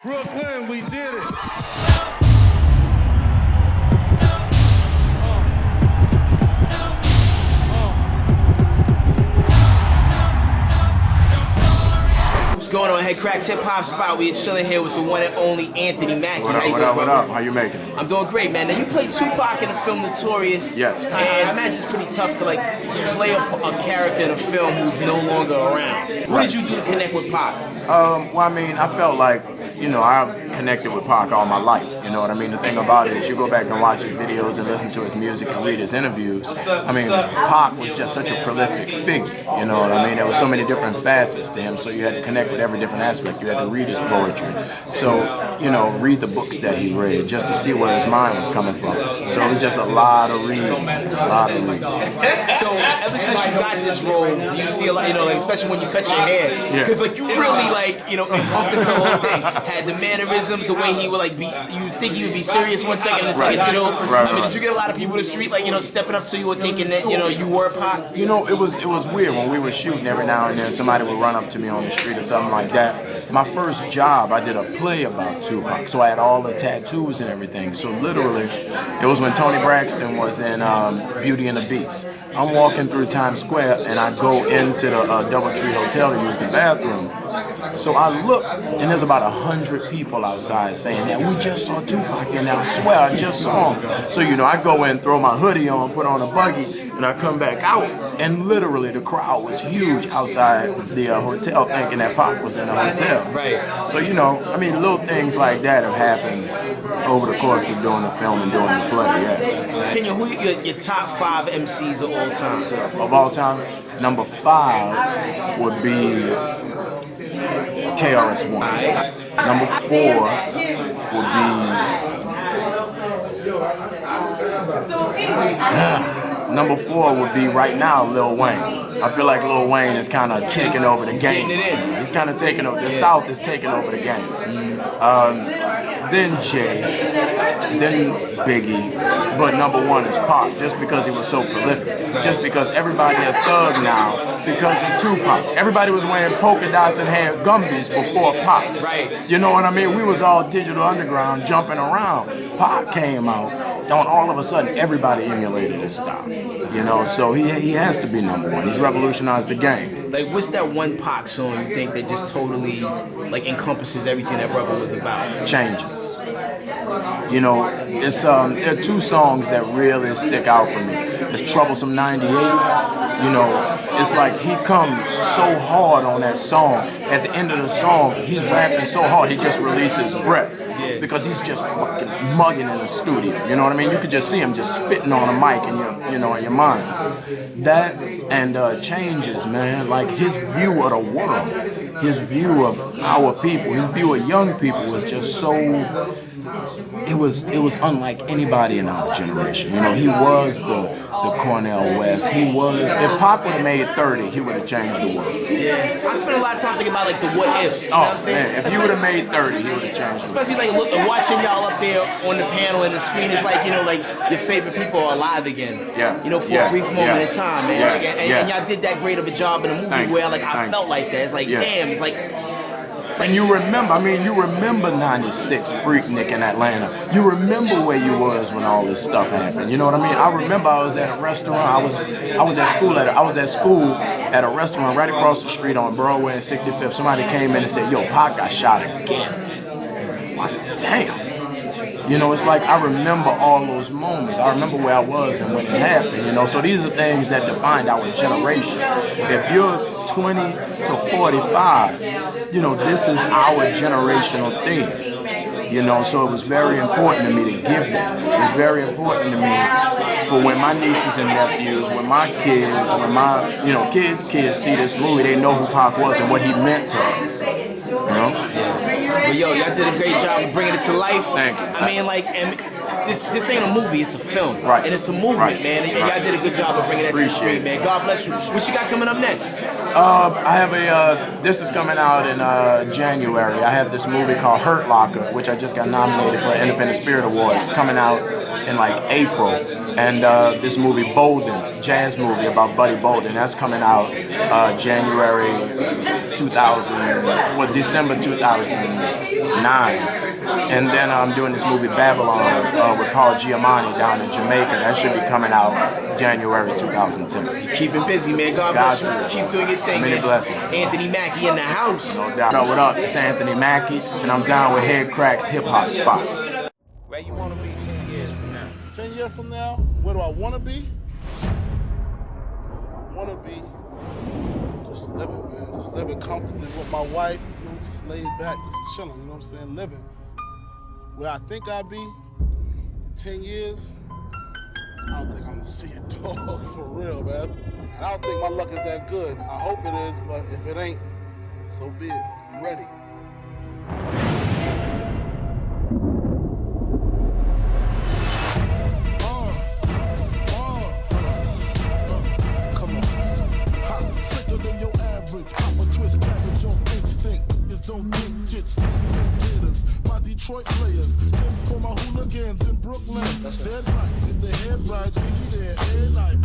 Brooklyn, we did it. What's going on, Headkrack's Hip Hop Spot? We're chilling here with the one and only Anthony Mackie. What up? How you making it? I'm doing great, man. Now you played Tupac in the film Notorious. Yes. And I imagine it's pretty tough to play a character in a film who's no longer around. What did you do to connect with Pac? Well, I mean, I felt like, I've connected with Pac all my life. You know what I mean? The thing about it is you go back and watch his videos and listen to his music and read his interviews. I mean, Pac was just such a prolific figure. You know what I mean? There was so many different facets to him, so you had to connect with every different aspect. You had to read his poetry. So, read the books that he read just to see where his mind was coming from. So it was just a lot of reading. So ever since you got this role, do you see a lot, especially when you cut your hair? Because you really encompassed the whole thing. Had the mannerisms, the way he would you think he would be serious one second and it's like a joke. Did you get a lot of people in the street stepping up to you and thinking that you were Pac? It was weird when we were shooting. Every now and then somebody would run up to me on the street or something like that. My first job, I did a play about Tupac, so I had all the tattoos and everything. So literally, it was when Tony Braxton was in Beauty and the Beast. I'm walking through Times Square and I go into the DoubleTree Hotel to use the bathroom. So I look, and there's about 100 people outside saying that we just saw Tupac, and I swear I just saw him. So I go in, throw my hoodie on, put on a buggy, and I come back out, and literally the crowd was huge outside the hotel, thinking that Pac was in the hotel. Right. So little things like that have happened over the course of doing the film and doing the play. Yeah. Who your top 5 MCs of all time? Of all time, number 5 would be KRS-One. Number 4 would be number 4 would be right now Lil Wayne. I feel like Lil Wayne is kind of taking over the game. He's kind of taking over. The South is taking over the game. Then Jay, then Biggie, but number 1 is Pac, just because he was so prolific. Just because everybody a thug now because of Tupac. Everybody was wearing polka dots and had Gumbies before Pac. Right. You know what I mean? We was all digital underground jumping around. Pac came out, and all of a sudden everybody emulated his style. So he has to be number 1. He's revolutionized the game. What's that one Pac song you think that just totally encompasses everything that brother was about? Changes. It's there are 2 songs that really stick out for me. It's Troublesome 98. It's like he comes so hard on that song. At the end of the song, he's rapping so hard he just releases breath. Because he's just fucking mugging in the studio. You know what I mean? You could just see him just spitting on a mic in your mind. That and Changes, man. His view of the world, his view of our people, his view of young people was just so. It was unlike anybody in our generation. He was the Cornel West. He was. If Pac would have made 30, he would have changed the world. Yeah, I spent a lot of time thinking about the what ifs. You know what I'm saying? Man, if he would have made 30, he would have changed the world. Especially watching y'all up there on the panel and the screen. It's your favorite people are alive again. Yeah. For a brief moment in time, man. And y'all did that great of a job in a movie where I felt like that. It's damn. It's like. And you remember 96 Freaknik in Atlanta. You remember where you was when all this stuff happened. You know what I mean? I remember I was at a restaurant. I was at school at a restaurant right across the street on Broadway and 65th. Somebody came in and said, "Yo, Pac got shot again." It's like, damn. It's like I remember all those moments. I remember where I was and when it happened, So these are things that defined our generation. If you're 20 to 45, this is our generational thing. So it was very important to me to give that. It was very important to me for when my nieces and nephews, when my kids, when my, kids see this movie, they know who Pac was and what he meant to us. But y'all did a great job of bringing it to life. Thank you. I mean, and this ain't a movie, it's a film. Right. And it's a movement, man. And y'all did a good job of bringing that to the screen, man. God bless you. What you got coming up next? I have this is coming out in January. I have this movie called Hurt Locker, which I just got nominated for Independent Spirit Awards. It's coming out in April. And this movie, Bolden, jazz movie about Buddy Bolden, that's coming out December 2000. 9. And then I'm doing this movie Babylon with Paul Giamatti down in Jamaica. That should be coming out January 2010. Keeping busy, man. God bless you. Keep doing your thing, Many man. blessings. Anthony Mackie in the house. No doubt. No, what up? It's Anthony Mackie, and I'm down with Headkrack's hip hop spot. Where you want to be 10 years from now? 10 years from now, where do I want to be? I want to be just living, man. Just living comfortably with my wife, you know, just laid back, just chilling, you know what I'm saying? Living. Where I think I'll be 10 years, I don't think I'm going to see it, dog, for real, man. And I don't think my luck is that good. I hope it is, but if it ain't, so be it. I'm ready. Don't think jits, hitters, my Detroit players, tips for my hooligans in Brooklyn. Dead right, if the head right, be there, every night.